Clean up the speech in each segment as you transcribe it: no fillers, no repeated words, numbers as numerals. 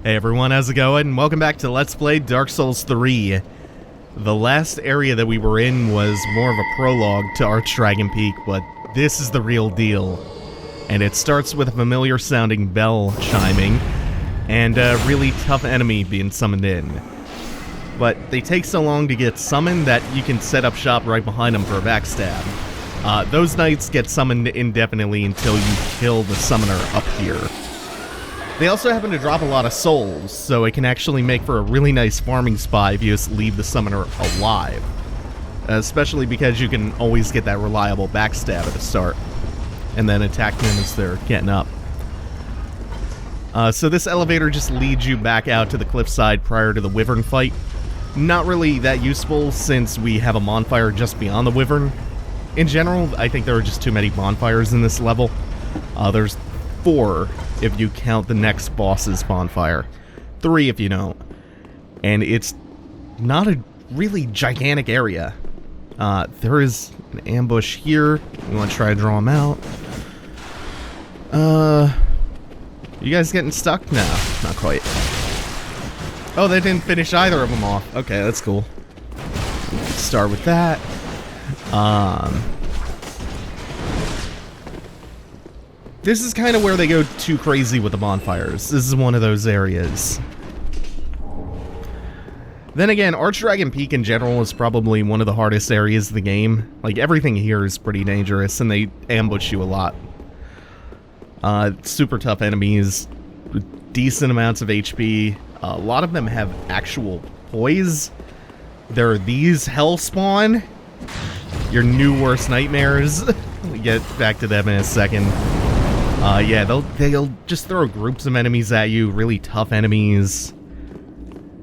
Hey everyone, how's it going? Welcome back to Let's Play Dark Souls 3. The last area that we were in was more of a prologue to Archdragon Peak, but this is the real deal. And it starts with a familiar sounding bell chiming, and a really tough enemy being summoned in. But they take so long to get summoned that you can set up shop right behind them for a backstab. Those knights get summoned indefinitely until you kill the summoner up here. They also happen to drop a lot of souls, so it can actually make for a really nice farming spot if you just leave the summoner alive. Especially because you can always get that reliable backstab at the start, and then attack them as they're getting up. So this elevator just leads you back out to the cliffside prior to the wyvern fight. Not really that useful since we have a bonfire just beyond the wyvern. In general, I think there are just too many bonfires in this level. There's 4 if you count the next boss's bonfire. 3 if you don't. And it's not a really gigantic area. There is an ambush here. You want to try to draw them out. You guys getting stuck? No, not quite. Oh, they didn't finish either of them off. Okay, that's cool. Start with that. This is kind of where they go too crazy with the bonfires. This is one of those areas. Then again, Archdragon Peak in general is probably one of the hardest areas of the game. Like, everything here is pretty dangerous, and they ambush you a lot. Super tough enemies, with decent amounts of HP. A lot of them have actual poise. There are these Hellspawn, your new worst nightmares. We'll get back to them in a second. Yeah, they'll just throw groups of enemies at you, really tough enemies.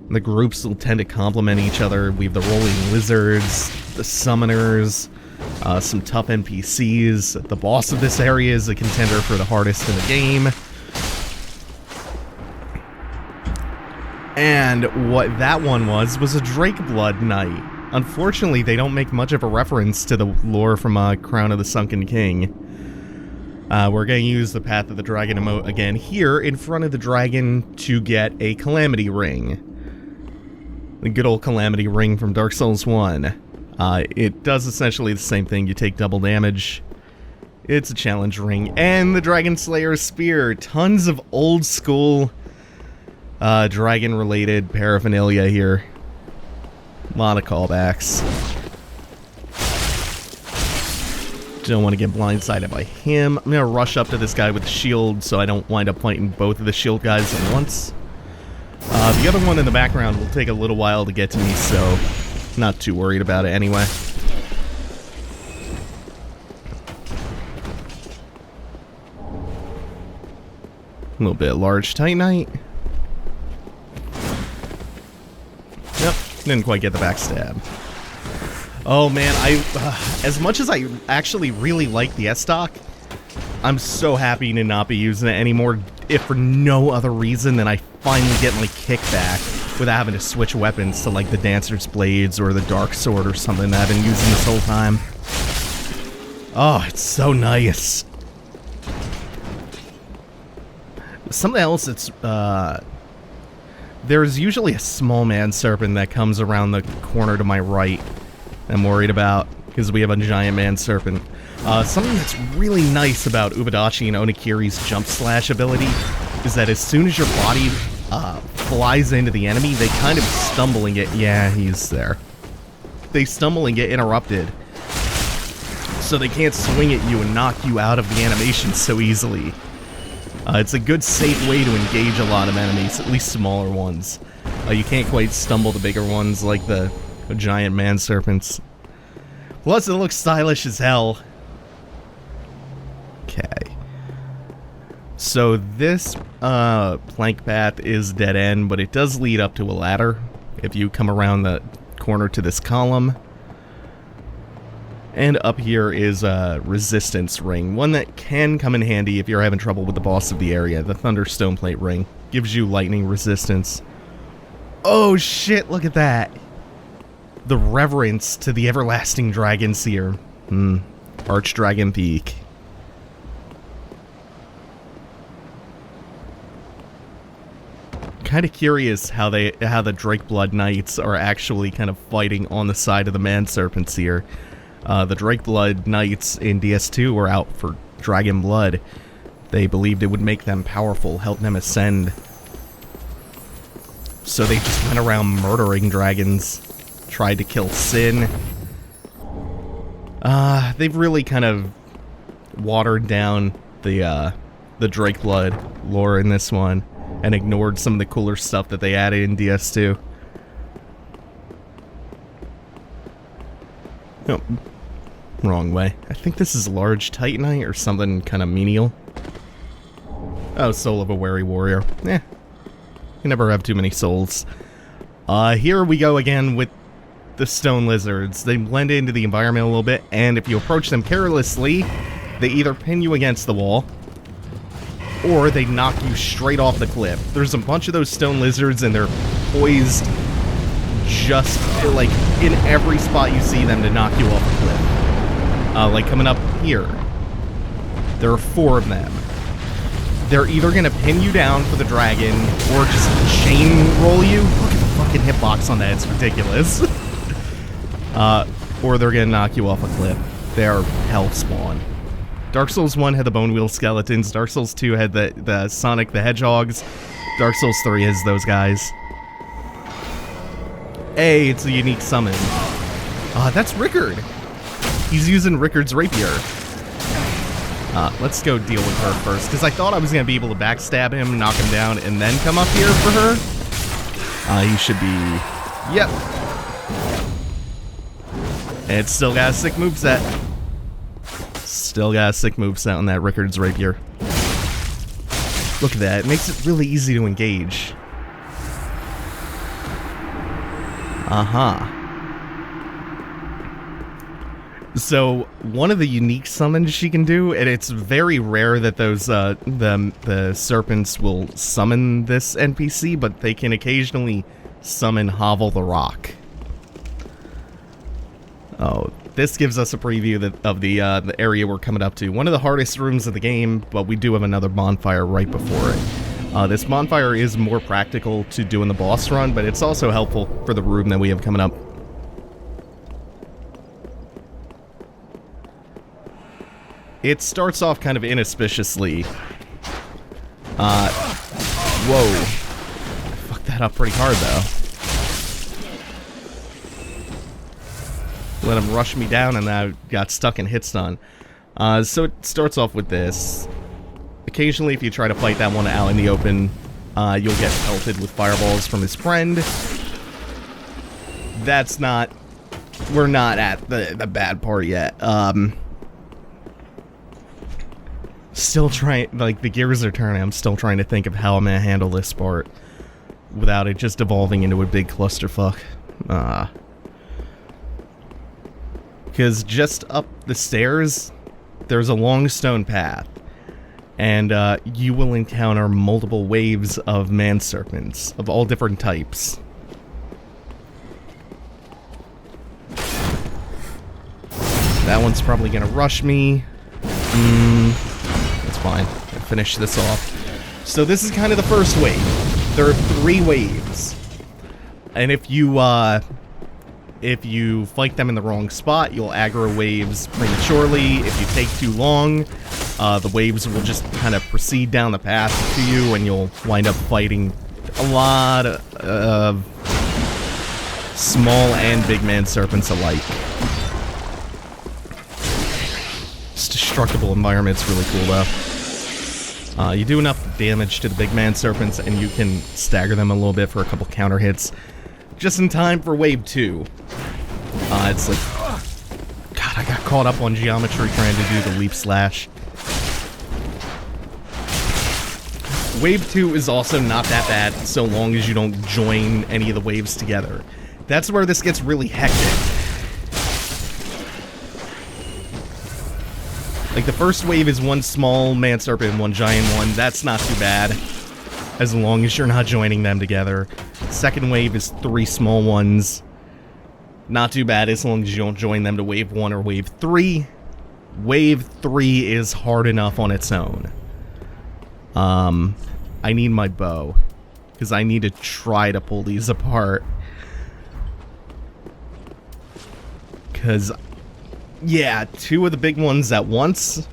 The groups will tend to complement each other. We have the rolling lizards, the summoners, some tough NPCs. The boss of this area is a contender for the hardest in the game. And what that one was a Drakeblood Knight. Unfortunately, they don't make much of a reference to the lore from Crown of the Sunken King. We're going to use the Path of the Dragon emote again here in front of the dragon to get a Calamity Ring. The good old Calamity Ring from Dark Souls 1. It does essentially the same thing. You take double damage. It's a challenge ring. And the Dragon Slayer's Spear. Tons of old school dragon-related paraphernalia here. A lot of callbacks. Don't want to get blindsided by him. I'm going to rush up to this guy with the shield so I don't wind up fighting both of the shield guys at once. The other one in the background will take a little while to get to me, so not too worried about it anyway. A little bit large Titanite. Yep, didn't quite get the backstab. Oh man, as much as I actually really like the S-Stock, I'm so happy to not be using it anymore, if for no other reason than I finally get my kickback without having to switch weapons to like the Dancer's Blades or the Dark Sword or something that I've been using this whole time. Oh, it's so nice. Something else that's, there's usually a small man serpent that comes around the corner to my right. I'm worried about, because we have a giant man serpent. Something that's really nice about Ubadachi and Onikiri's jump slash ability is that as soon as your body flies into the enemy, they kind of stumble and get... Yeah, he's there. They stumble and get interrupted, so they can't swing at you and knock you out of the animation so easily. It's a good, safe way to engage a lot of enemies, at least smaller ones. You can't quite stumble the bigger ones like the giant man serpents. Plus, it looks stylish as hell. Okay. So this plank path is dead end, but it does lead up to a ladder if you come around the corner to this column. And up here is a resistance ring, one that can come in handy if you're having trouble with the boss of the area. The Thunderstone Plate ring gives you lightning resistance. Oh shit, look at that. The reverence to the everlasting dragon seer. Archdragon Peak. Kind of curious how the Drakeblood Knights are actually kind of fighting on the side of the man serpents here. The Drakeblood Knights in DS2 were out for dragon blood. They believed it would make them powerful, help them ascend. So they just went around murdering dragons, tried to kill Sin. They've really kind of watered down the Drakeblood lore in this one, and ignored some of the cooler stuff that they added in DS2. No, wrong way. I think this is large Titanite or something kind of menial. Oh, Soul of a Wary Warrior. You never have too many souls. Here we go again with the stone lizards. They blend into the environment a little bit, and if you approach them carelessly, they either pin you against the wall, or they knock you straight off the cliff. There's a bunch of those stone lizards, and they're poised just, like, in every spot you see them to knock you off the cliff. Like, coming up here. There are 4 of them. They're either gonna pin you down for the dragon, or just chain roll you. Look at the fucking hitbox on that, it's ridiculous. Or they're gonna knock you off a cliff. They're hell spawn. Dark Souls 1 had the Bone Wheel Skeletons, Dark Souls 2 had the Sonic the Hedgehogs, Dark Souls 3 has those guys. Hey, it's a unique summon. That's Rickard. He's using Rickard's rapier. Let's go deal with her first, because I thought I was going to be able to backstab him, knock him down, and then come up here for her. He should be... Yep. It's still got a sick moveset. Still got a sick moveset on that Rickard's rapier. Look at that. It makes it really easy to engage. So, one of the unique summons she can do, and it's very rare that those, the serpents will summon this NPC, but they can occasionally summon Havel the Rock. Oh, this gives us a preview of the area we're coming up to. One of the hardest rooms of the game, but we do have another bonfire right before it. This bonfire is more practical to do in the boss run, but it's also helpful for the room that we have coming up. It starts off kind of inauspiciously. Whoa. Fucked that up pretty hard, though. Let him rush me down, and I got stuck in hit stun. So it starts off with this. Occasionally, if you try to fight that one out in the open, you'll get pelted with fireballs from his friend. That's not... We're not at the bad part yet. Still trying... Like, the gears are turning. I'm still trying to think of how I'm gonna handle this part without it just evolving into a big clusterfuck. Because just up the stairs, there's a long stone path. And you will encounter multiple waves of man serpents of all different types. That one's probably gonna rush me. That's fine. I'll finish this off. So this is kind of the first wave. There are 3 waves. And if you fight them in the wrong spot, you'll aggro waves prematurely. If you take too long, the waves will just kind of proceed down the path to you, and you'll wind up fighting a lot of small and big man serpents alike. This destructible environment's really cool, though. You do enough damage to the big man serpents, and you can stagger them a little bit for a couple counter hits. Just in time for wave 2. It's like... God, I got caught up on geometry trying to do the leap slash. Wave 2 is also not that bad, so long as you don't join any of the waves together. That's where this gets really hectic. Like, the first wave is one small man serpent and one giant one. That's not too bad, as long as you're not joining them together. Second wave is 3 small ones. Not too bad as long as you don't join them to wave 1 or wave 3. Wave 3 is hard enough on its own. I need my bow. because I need to try to pull these apart. Because, yeah, 2 of the big ones at once,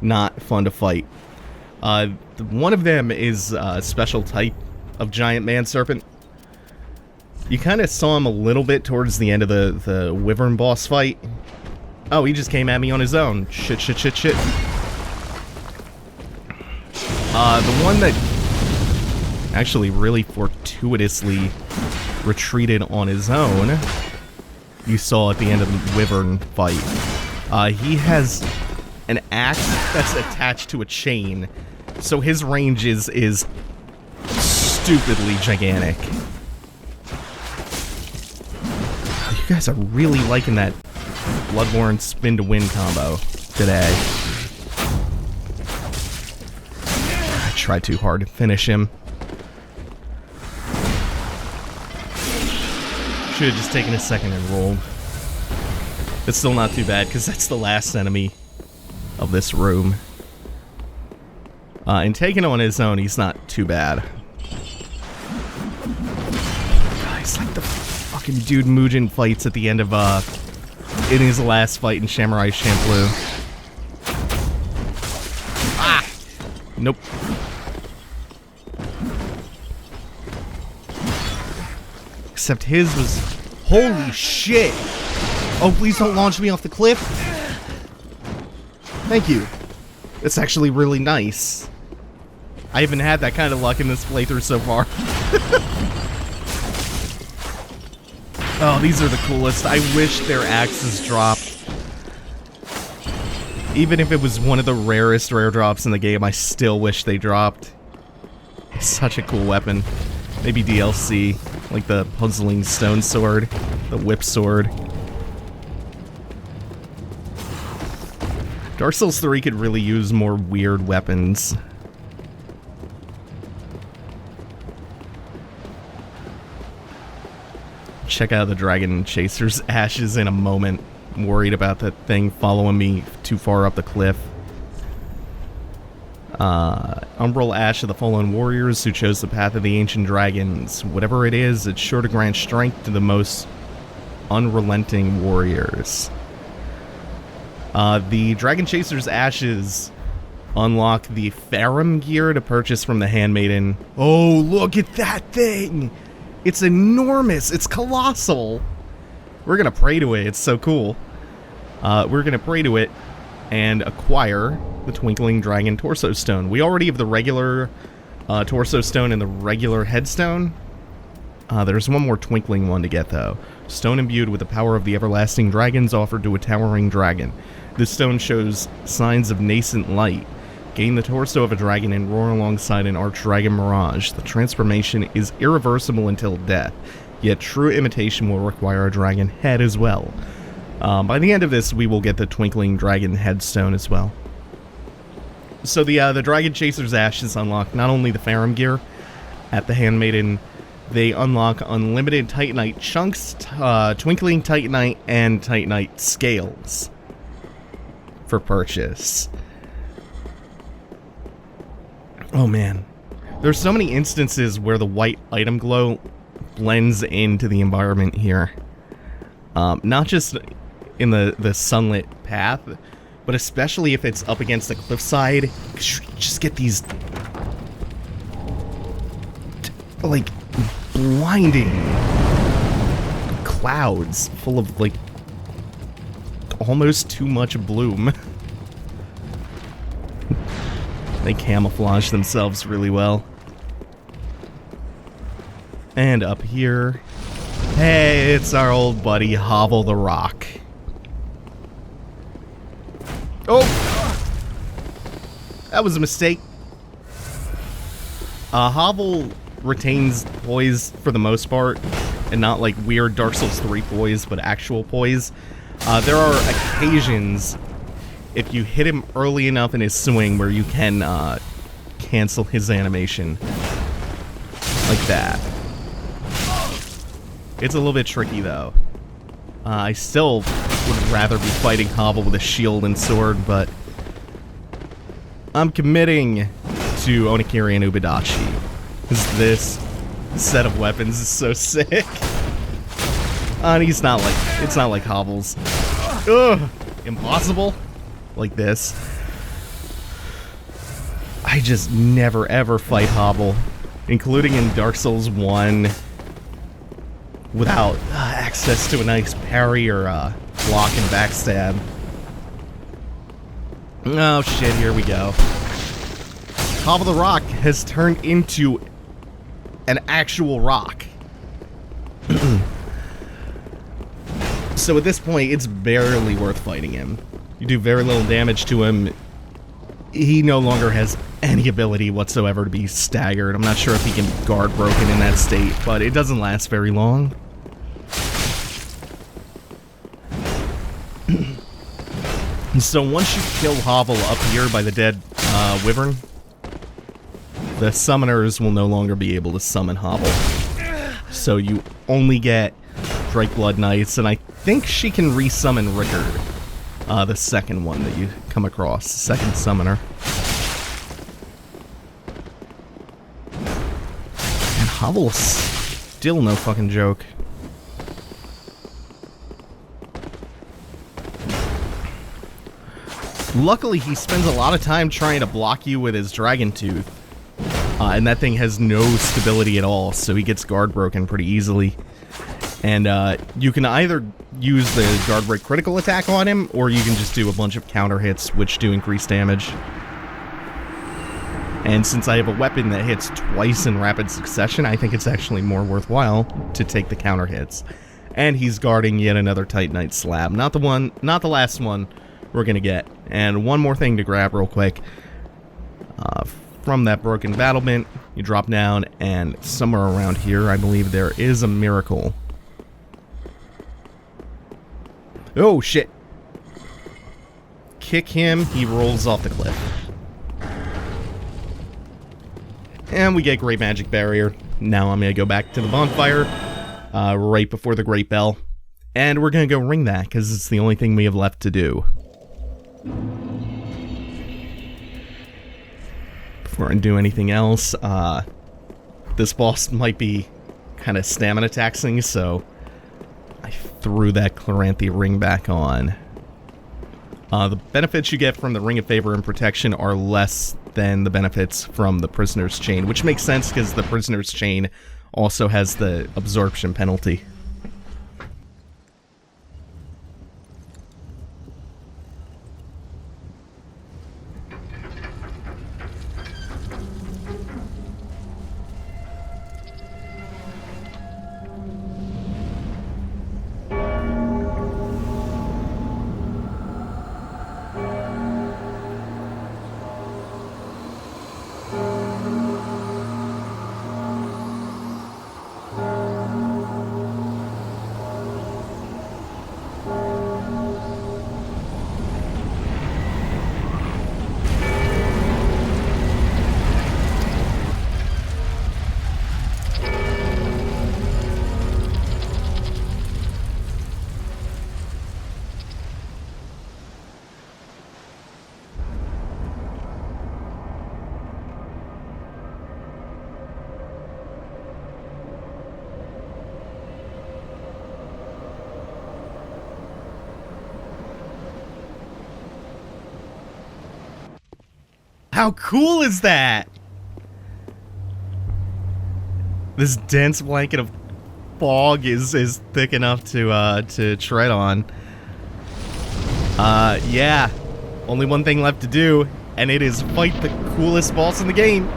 not fun to fight. One of them is a special type of giant man serpent. You kind of saw him a little bit towards the end of the wyvern boss fight. Oh, he just came at me on his own. Shit. The one that actually really fortuitously retreated on his own, you saw at the end of the wyvern fight. He has an axe that's attached to a chain, so his range is stupidly gigantic. You guys are really liking that Bloodborne spin to win combo today. I tried too hard to finish him. Should have just taken a second and rolled. It's still not too bad, because that's the last enemy of this room. And taking on his own, he's not too bad. Guys, like the fucking dude Mugen fights at the end of, in his last fight in Samurai Champloo. Ah! Nope. Except his was... Holy shit! Oh, please don't launch me off the cliff! Thank you. It's actually really nice. I haven't had that kind of luck in this playthrough so far. Oh, these are the coolest. I wish their axes dropped. Even if it was one of the rarest rare drops in the game, I still wish they dropped. It's such a cool weapon. Maybe DLC, like the puzzling stone sword, the whip sword. Dark Souls 3 could really use more weird weapons. Check out the Dragon Chaser's ashes in a moment. I'm worried about that thing following me too far up the cliff. Umbral Ash of the Fallen Warriors who chose the path of the ancient dragons. Whatever it is, it's sure to grant strength to the most unrelenting warriors. The Dragon Chaser's ashes unlock the Farum gear to purchase from the Handmaiden. Oh, look at that thing! It's enormous! It's colossal! We're gonna pray to it, it's so cool. We're gonna pray to it and acquire the Twinkling Dragon Torso Stone. We already have the regular Torso Stone and the regular Headstone. There's one more Twinkling one to get, though. Stone imbued with the power of the everlasting dragons offered to a towering dragon. This stone shows signs of nascent light. Gain the torso of a dragon and roar alongside an archdragon mirage. The transformation is irreversible until death, yet true imitation will require a dragon head as well. By the end of this, we will get the Twinkling Dragon Headstone as well. So the Dragon Chaser's Ashes unlock not only the Farum gear at the Handmaiden, they unlock unlimited Titanite chunks, Twinkling Titanite, and Titanite scales for purchase. Oh man, there's so many instances where the white item glow blends into the environment here. Not just in the sunlit path, but especially if it's up against the cliffside. Just get these, like, blinding clouds full of, like, almost too much bloom. They camouflage themselves really well. And up here, hey, it's our old buddy Havel the Rock. Oh! That was a mistake. Havel retains poise for the most part, and not like weird Dark Souls 3 poise, but actual poise. There are occasions, if you hit him early enough in his swing, where you can cancel his animation. Like that. It's a little bit tricky, though. I still would rather be fighting Havel with a shield and sword, but I'm committing to Onikiri and Ubidachi. This set of weapons is so sick. And it's not like Havel's. Ugh, impossible. Like this. I just never ever fight Havel, including in Dark Souls 1, without access to a nice parry or block and backstab. Oh shit, here we go. Havel the Rock has turned into an actual rock. So at this point, it's barely worth fighting him. You do very little damage to him. He no longer has any ability whatsoever to be staggered. I'm not sure if he can guard broken in that state, but it doesn't last very long. So once you kill Havel up here by the dead wyvern, the summoners will no longer be able to summon Havel. So you only get Drake Blood Knights, and I think she can resummon Rickard, the second one that you come across, the second summoner. And Havel's still no fucking joke. Luckily, he spends a lot of time trying to block you with his Dragon Tooth. And that thing has no stability at all, so he gets guard broken pretty easily. And you can either use the guard break critical attack on him, or you can just do a bunch of counter hits, which do increase damage. And since I have a weapon that hits twice in rapid succession, I think it's actually more worthwhile to take the counter hits. And he's guarding yet another Titanite slab. Not the last one we're gonna get. And one more thing to grab real quick. From that broken battlement, you drop down, and somewhere around here, I believe there is a miracle. Oh, shit. Kick him, he rolls off the cliff. And we get Great Magic Barrier. Now I'm going to go back to the bonfire, right before the Great Bell. And we're going to go ring that, because it's the only thing we have left to do. Before I do anything else, this boss might be kind of stamina taxing, so I threw that Chloranthe ring back on. The benefits you get from the Ring of Favor and Protection are less than the benefits from the Prisoner's Chain, which makes sense because the Prisoner's Chain also has the absorption penalty. How cool is that? This dense blanket of fog is thick enough to tread on. Yeah. Only one thing left to do, and it is fight the coolest boss in the game.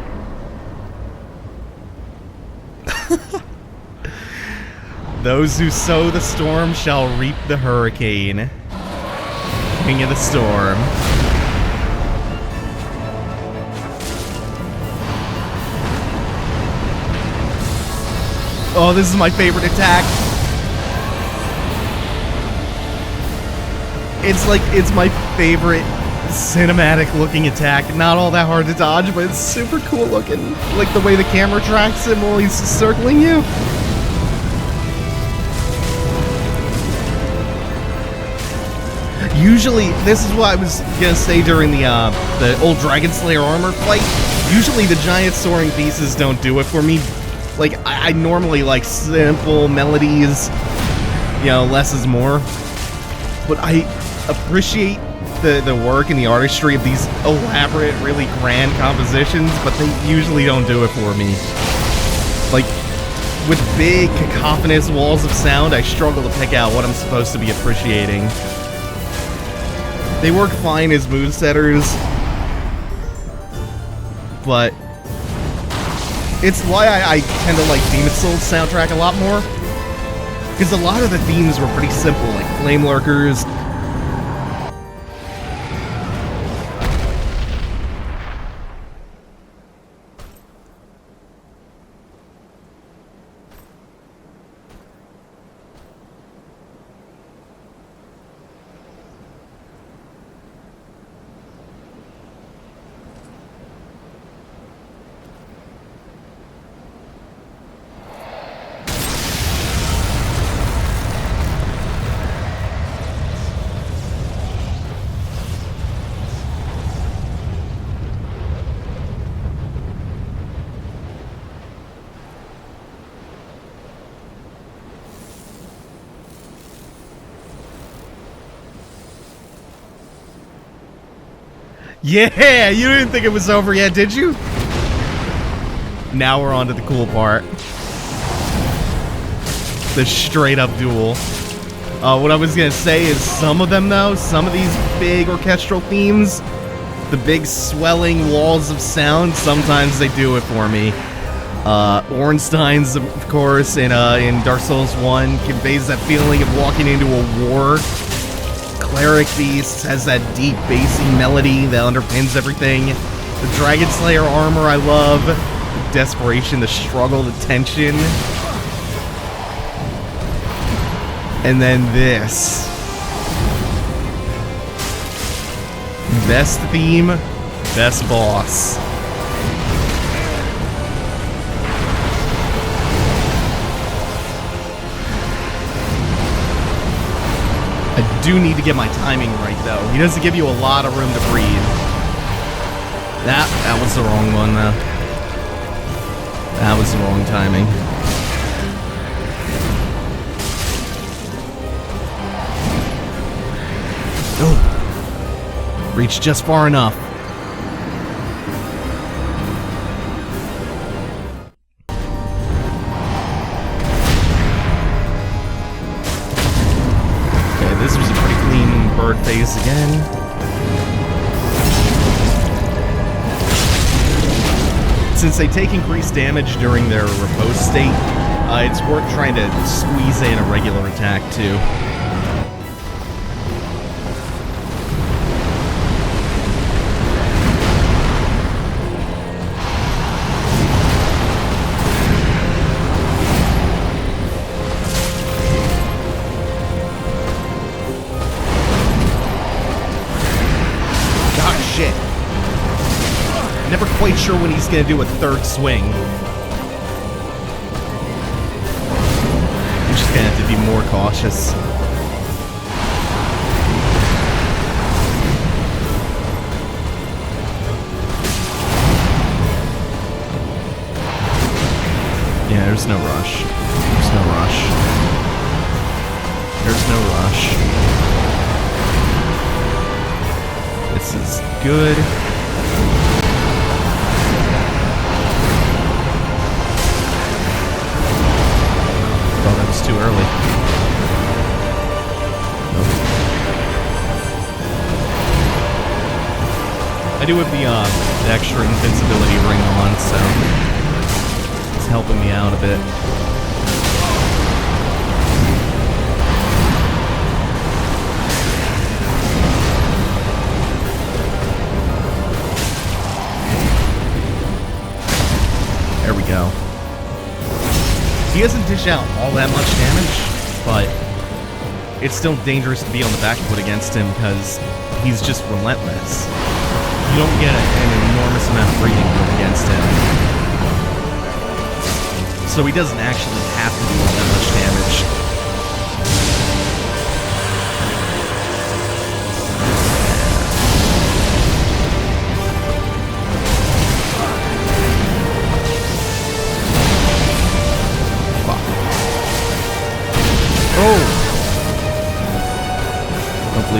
Those who sow the storm shall reap the hurricane. King of the Storm. Oh, this is my favorite attack. It's my favorite cinematic looking attack. Not all that hard to dodge, but it's super cool looking. Like the way the camera tracks him while he's circling you. Usually, this is what I was gonna say during the old Dragon Slayer armor fight. Usually the giant soaring pieces don't do it for me. Like, I normally like simple melodies, you know, less is more. But I appreciate the work and the artistry of these elaborate, really grand compositions, but they usually don't do it for me. Like, with big, cacophonous walls of sound, I struggle to pick out what I'm supposed to be appreciating. They work fine as mood setters, but it's why I tend to like Demon Souls soundtrack a lot more. Because a lot of the themes were pretty simple, like Flame Lurkers. Yeah, you didn't think it was over yet, did you? Now we're on to the cool part. The straight up duel. What I was gonna say is some of them though, some of these big orchestral themes, the big swelling walls of sound, sometimes they do it for me. Ornstein's, of course, in Dark Souls 1 conveys that feeling of walking into a war. Cleric Beast has that deep, bassy melody that underpins everything. The Dragon Slayer armor I love. The desperation, the struggle, the tension. And then this. Best theme, best boss. I do need to get my timing right, though. He doesn't give you a lot of room to breathe. That was the wrong one, though. That was the wrong timing. Oh! Reached just far enough. This was a pretty clean bird phase again. Since they take increased damage during their repose state, it's worth trying to squeeze in a regular attack too. Never quite sure when he's gonna do a third swing. I'm just gonna have to be more cautious. Yeah, there's no rush. There's no rush. There's no rush. This is good. Too early. I do have the extra invincibility ring on, so it's helping me out a bit. There we go. He doesn't dish out all that much damage, but it's still dangerous to be on the back foot against him because he's just relentless. You don't get an enormous amount of breathing room against him. So he doesn't actually have to do all that much damage.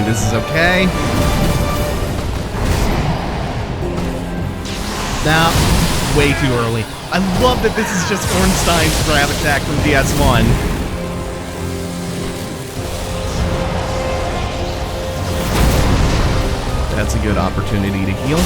this is okay. Now, way too early. I love that this is just Ornstein's grab attack from DS1. That's a good opportunity to heal.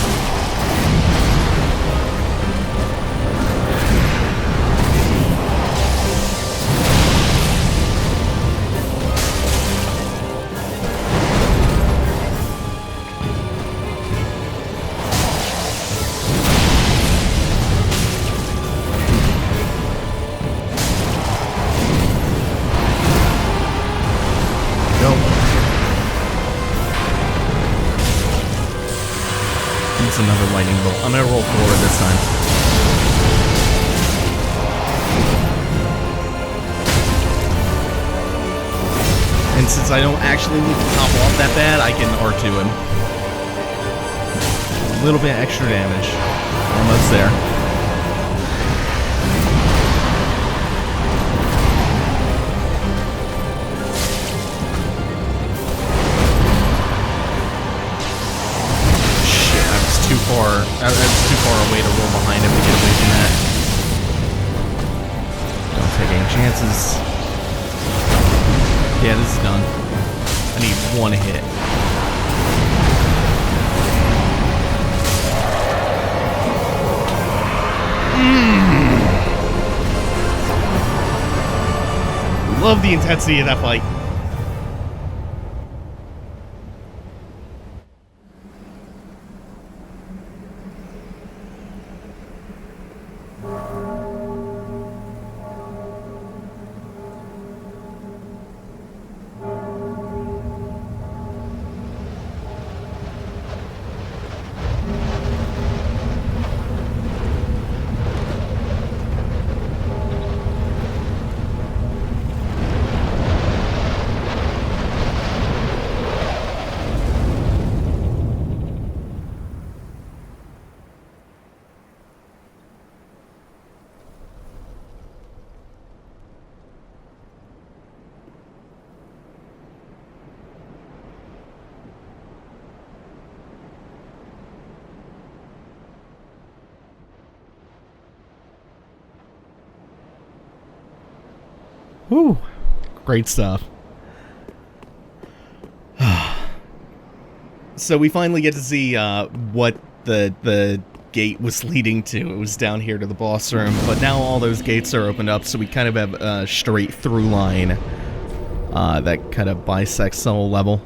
Another lightning bolt. I'm gonna roll forward this time. And since I don't actually need to top off that bad, I can R2 him. A little bit extra damage. Almost there. I was too far away to roll behind him to get away from that. Don't take any chances. Yeah, this is done. I need one hit. Love the intensity of that fight. Whew. Great stuff. So we finally get to see what the gate was leading to. It was down here to the boss room, but now all those gates are opened up, so we kind of have a straight through line that kind of bisects the whole level.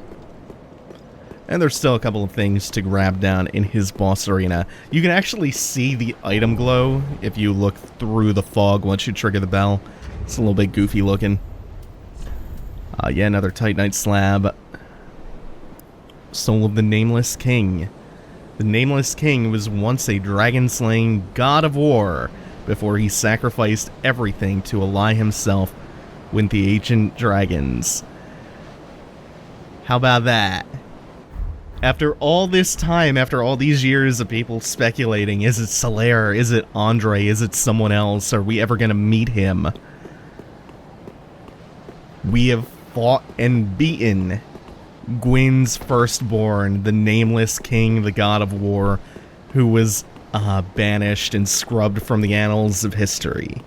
And there's still a couple of things to grab down in his boss arena. You can actually see the item glow if you look through the fog once you trigger the bell. It's a little bit goofy looking. Yeah, another Titanite slab. Soul of the Nameless King. The Nameless King was once a dragon-slaying god of war before he sacrificed everything to ally himself with the ancient dragons. How about that? After all this time, after all these years of people speculating, is it Solaire? Is it Andre? Is it someone else? Are we ever going to meet him? We have fought and beaten Gwyn's firstborn, the Nameless King, the god of war, who was banished and scrubbed from the annals of history.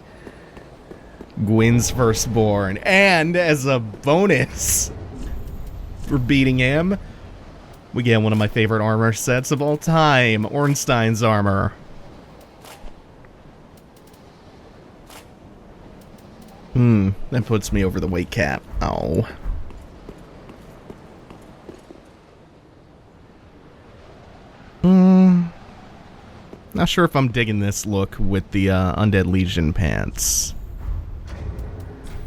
Gwyn's firstborn. And as a bonus for beating him, we get one of my favorite armor sets of all time, Ornstein's armor. That puts me over the weight cap. Oh. Not sure if I'm digging this look with the Undead Legion pants.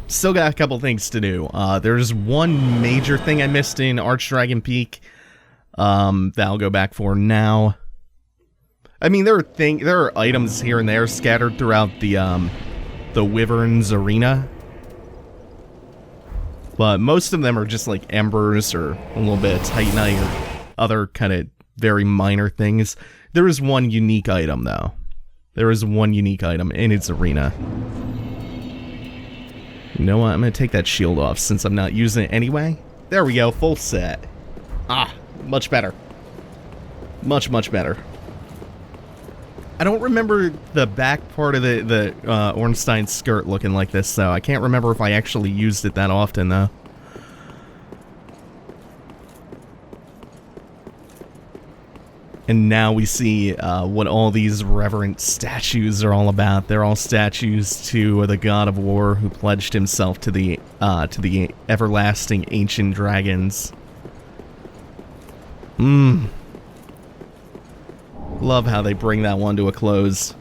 Still got a couple things to do. There's one major thing I missed in Archdragon Peak that I'll go back for now. I mean, there are items here and there scattered throughout the Wyvern's arena, but most of them are just like embers or a little bit of Titanite or other kind of very minor things. There is one unique item, though. There is one unique item in its arena. You know what? I'm going to take that shield off since I'm not using it anyway. There we go, full set. Ah, much better. Much, much better. I don't remember the back part of the Ornstein skirt looking like this, though. I can't remember if I actually used it that often, though. And now we see what all these reverent statues are all about. They're all statues to the god of war who pledged himself to the everlasting ancient dragons. Love how they bring that one to a close.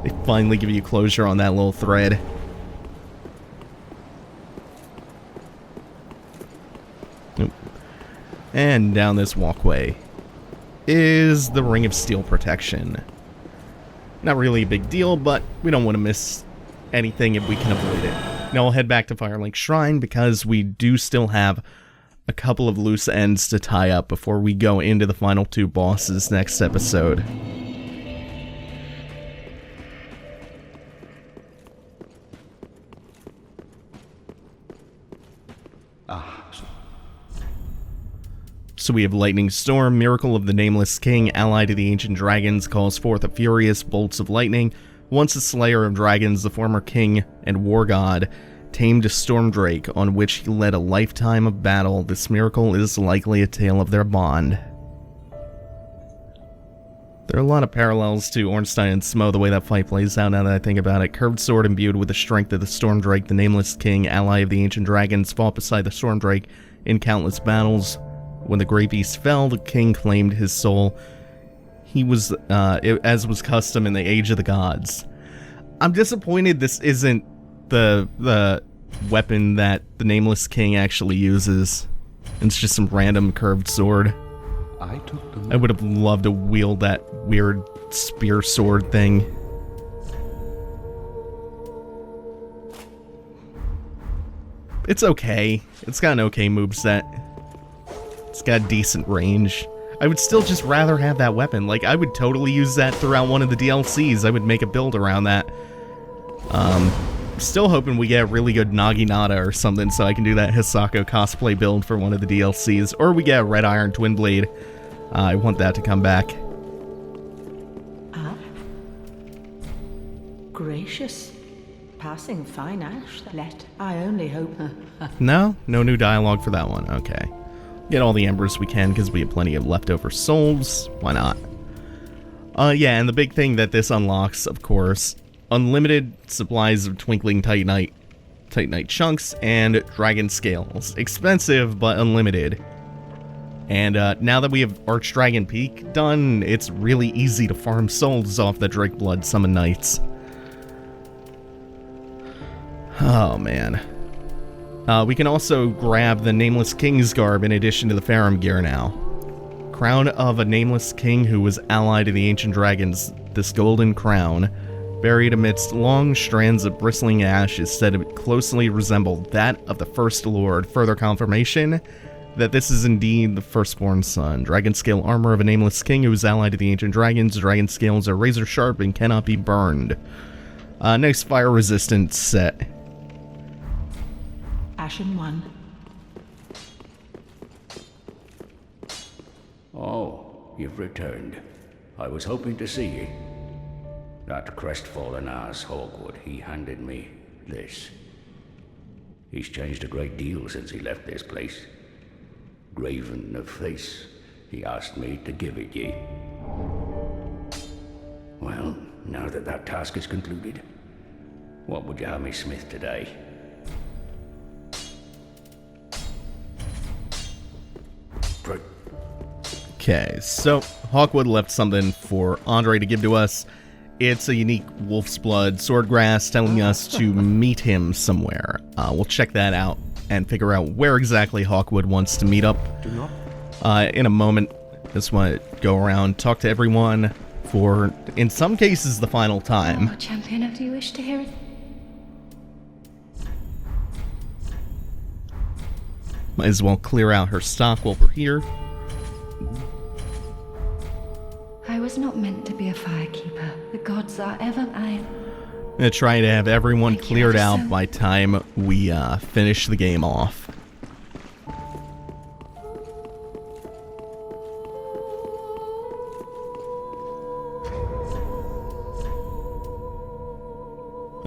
They finally give you closure on that little thread. And down this walkway is the Ring of Steel protection. Not really a big deal, but we don't want to miss anything if we can avoid it. Now we'll head back to Firelink Shrine because we do still have a couple of loose ends to tie up before we go into the final two bosses next episode. So we have Lightning Storm, Miracle of the Nameless King, ally to the Ancient Dragons, calls forth a furious bolts of lightning. Once a slayer of dragons, the former king and war god tamed a storm drake on which he led a lifetime of battle. This miracle is likely a tale of their bond. There are a lot of parallels to Ornstein and Smo, the way that fight plays out now that I think about it. Curved sword imbued with the strength of the storm drake, the Nameless King, ally of the Ancient Dragons, fought beside the storm drake in countless battles. When the Great Beast fell, the king claimed his soul. He was, as was custom in the Age of the Gods. I'm disappointed this isn't the weapon that the Nameless King actually uses. It's just some random curved sword. I would have loved to wield that weird spear sword thing. It's okay. It's got an okay moveset. It's got decent range. I would still just rather have that weapon. Like, I would totally use that throughout one of the DLCs. I would make a build around that. Still hoping we get a really good Naginata or something so I can do that Hisako cosplay build for one of the DLCs. Or we get a Red Iron Twin Blade. I want that to come back. Ah. Gracious. Passing fine ash, let. I only hope. No new dialogue for that one. Okay. Get all the embers we can because we have plenty of leftover souls. Why not? Yeah, and the big thing that this unlocks, of course, unlimited supplies of twinkling titanite chunks and dragon scales. Expensive, but unlimited. And now that we have Archdragon Peak done, it's really easy to farm souls off the Drake Blood Summon Knights. Oh, man. We can also grab the Nameless King's garb in addition to the Farum gear now. Crown of a Nameless King who was allied to the Ancient Dragons. This golden crown, buried amidst long strands of bristling ash, is said to closely resemble that of the First Lord. Further confirmation that this is indeed the firstborn son. Dragon scale armor of a Nameless King who is allied to the Ancient Dragons. Dragon scales are razor sharp and cannot be burned. Nice fire resistance set. Ashen one. Oh, you've returned. I was hoping to see you. That crestfallen ass Hawkwood, he handed me this. He's changed a great deal since he left this place. Graven of face, he asked me to give it ye. Well, now that that task is concluded, what would you have me smith today? Okay, so Hawkwood left something for Andre to give to us. It's a unique wolf's blood swordgrass telling us to meet him somewhere. We'll check that out and figure out where exactly Hawkwood wants to meet up. In a moment, just want to go around, talk to everyone for, in some cases, the final time. Oh, champion, do you wish to hear it? Might as well clear out her stock while we're here. I was not meant to be a firekeeper. The gods are ever mine. I'm gonna try to have everyone cleared out by time we finish the game off.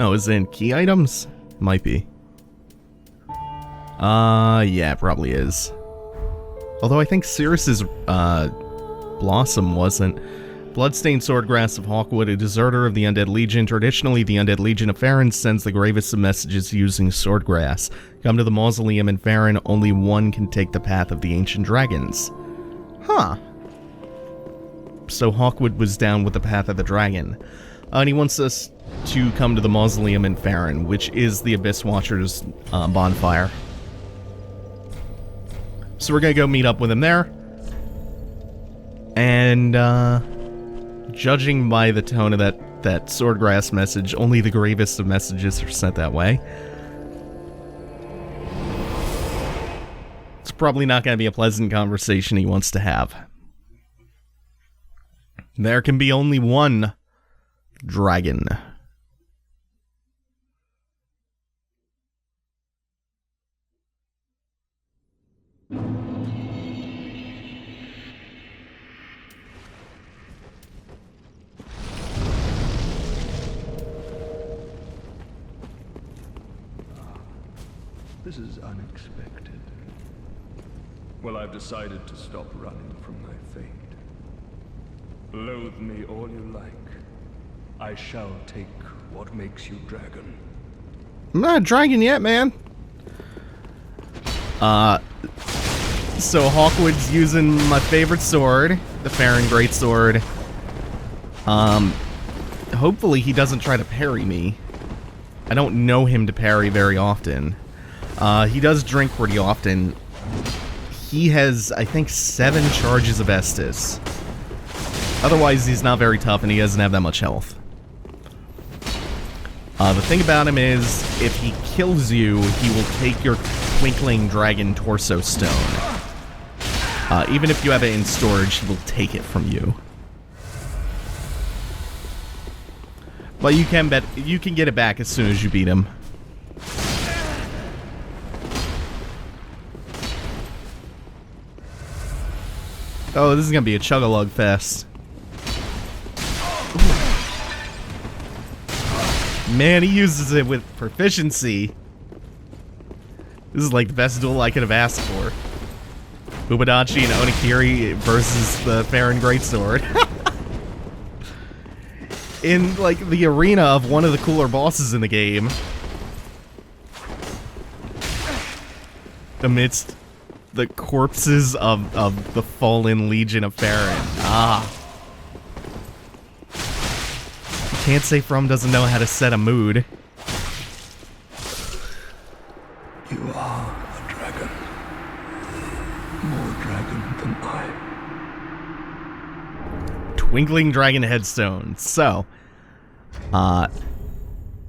Oh, is it in key items? Might be. Yeah, it probably is. Although I think Cirrus's, Blossom wasn't. Bloodstained Swordgrass of Hawkwood, a deserter of the Undead Legion. Traditionally, the Undead Legion of Farron sends the gravest of messages using Swordgrass. Come to the Mausoleum in Farron, only one can take the path of the Ancient Dragons. Huh. So Hawkwood was down with the Path of the Dragon. And he wants us to come to the Mausoleum in Farron, which is the Abyss Watcher's bonfire. So we're gonna go meet up with him there. And, judging by the tone of that Swordgrass message, only the gravest of messages are sent that way. It's probably not going to be a pleasant conversation he wants to have. There can be only one dragon. This is unexpected. Well, I've decided to stop running from my fate. Loathe me all you like. I shall take what makes you dragon. I'm not a dragon yet, man. So Hawkwood's using my favorite sword, the Farron Greatsword. Hopefully he doesn't try to parry me. I don't know him to parry very often. He does drink pretty often. He has, I think, 7 charges of Estus. Otherwise, he's not very tough and he doesn't have that much health. The thing about him is, if he kills you, he will take your Twinkling Dragon Torso Stone. Even if you have it in storage, he will take it from you. But you can get it back as soon as you beat him. Oh, this is gonna be a chug-a-lug fest. Man, he uses it with proficiency. This is like the best duel I could have asked for. Ubadachi and Onikiri versus the Farron Greatsword. In, like, the arena of one of the cooler bosses in the game. Amidst the corpses of the fallen Legion of Farron. Ah. Can't say From doesn't know how to set a mood. You are a dragon. More dragon than I. Twinkling Dragon Headstone. So,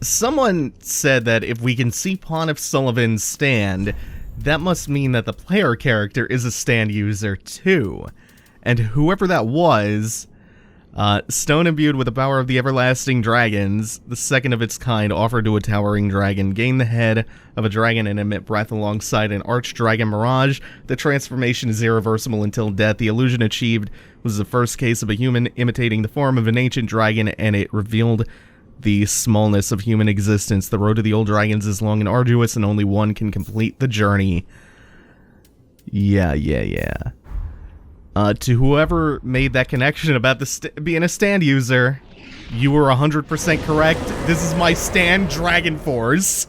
someone said that if we can see Pawn of Sullivan's stand, that must mean that the player character is a stand user too. And whoever that was, stone imbued with the power of the everlasting dragons, the second of its kind offered to a towering dragon, gain the head of a dragon and emit breath alongside an arch-dragon mirage. The transformation is irreversible until death. The illusion achieved was the first case of a human imitating the form of an ancient dragon, and it revealed the smallness of human existence. The road to the old dragons is long and arduous, and only one can complete the journey. Yeah. To whoever made that connection about being a stand user, you were 100% correct. This is my stand, DragonForce.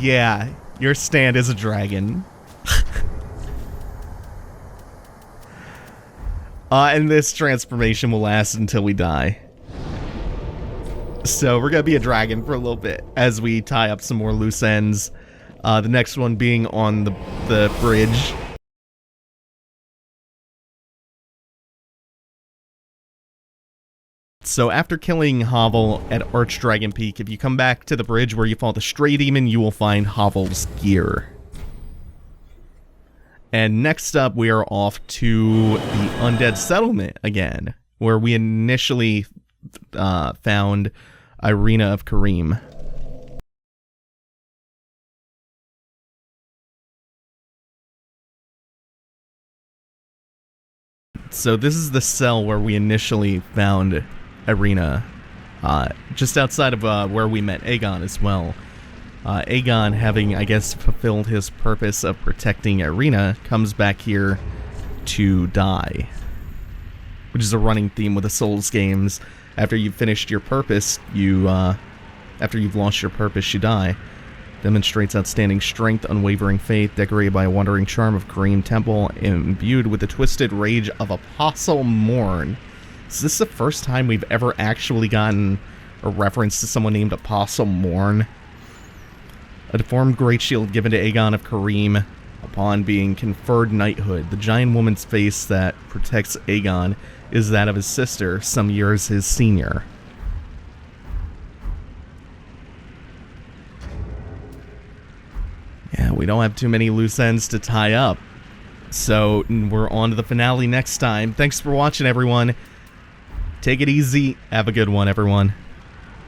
Yeah, your stand is a dragon. And this transformation will last until we die. So we're gonna be a dragon for a little bit as we tie up some more loose ends. The next one being on the bridge. So after killing Havel at Archdragon Peak, if you come back to the bridge where you fought the Stray Demon, you will find Havel's gear. And next up, we are off to the Undead Settlement again, where we initially found Irina of Karim. So this is the cell where we initially found Irina, just outside of where we met Aegon as well. Aegon, having, I guess, fulfilled his purpose of protecting Irina, comes back here to die, which is a running theme with the Souls games. After you've finished your purpose, after you've lost your purpose, you die. Demonstrates outstanding strength, unwavering faith, decorated by a wandering charm of Kareem Temple, imbued with the twisted rage of Apostle Morn. Is this the first time we've ever actually gotten a reference to someone named Apostle Morn? A deformed great shield given to Aegon of Kareem upon being conferred knighthood. The giant woman's face that protects Aegon is that of his sister, some years his senior. Yeah, we don't have too many loose ends to tie up. So, we're on to the finale next time. Thanks for watching, everyone. Take it easy. Have a good one, everyone.